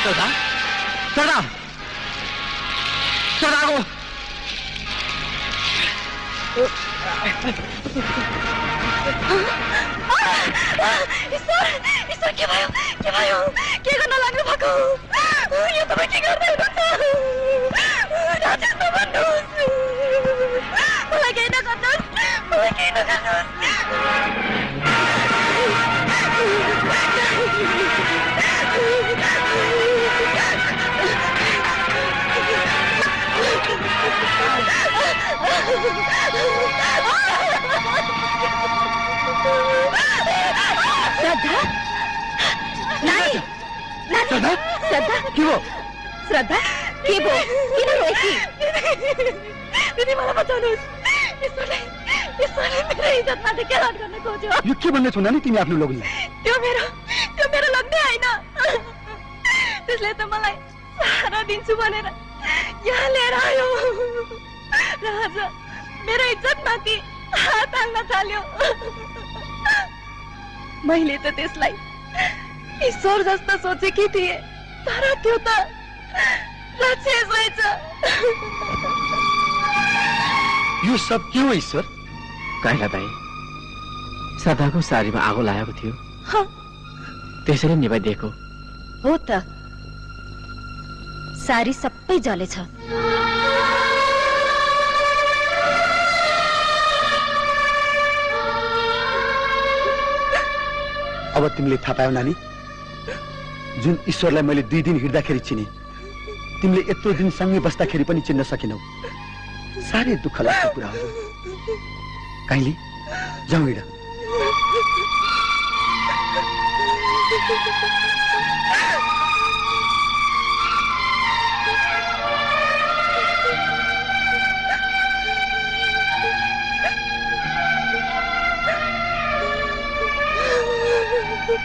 श्रद्धा श्रद्धा श्रद्धा को ईश्वर के भयो के गर्न लाग्नु भएको यो तपाईँ के गर्दै हुनुहुन्छ राजेश नभन्नुहोस् मलाई केही नगर्नुहोस् श्रद्धा नानी श्रद्धा श्रद्धा के हो श्रद्धा के भयो किन रोएकी दिदी मलाई बचाउनुहोस् ईश्वरले मेरो इज्जतमाथि खेलाड गर्न खोज्यो यो के भन्ने छौ नानी तिमी आफ्नो लोग्ने त्यो मेरो लोग्ने हैन त्यसले त मलाई सहारा दिन्छु भनेर यहाँ लिएर आयो र आज मेरो इज्जतमाथि हात हाल्न थाल्यो मैले त त्यसलाई ईश्वर जस्तो सोचेकी थिए तर त्यो त राक्षस रहेछ यो सब के हो ईश्वर काइला दाई श्रद्धाको सारीमा आगो लागेको थियो त्यसरी निभाइदिएको हो त सारी सबै जलेछ अब तिमीले थाहा पायौ नानी जुन ईश्वरलाई मैले 2 दिन हिँड्दाखेरि चिने तिमीले यत्रो दिन सँगै बस्दाखेरि पनि चिन्न सकेनौ साह्रै दुःख लाग्ने कुरा हो काइली जाऊ हिँड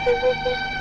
Thank you.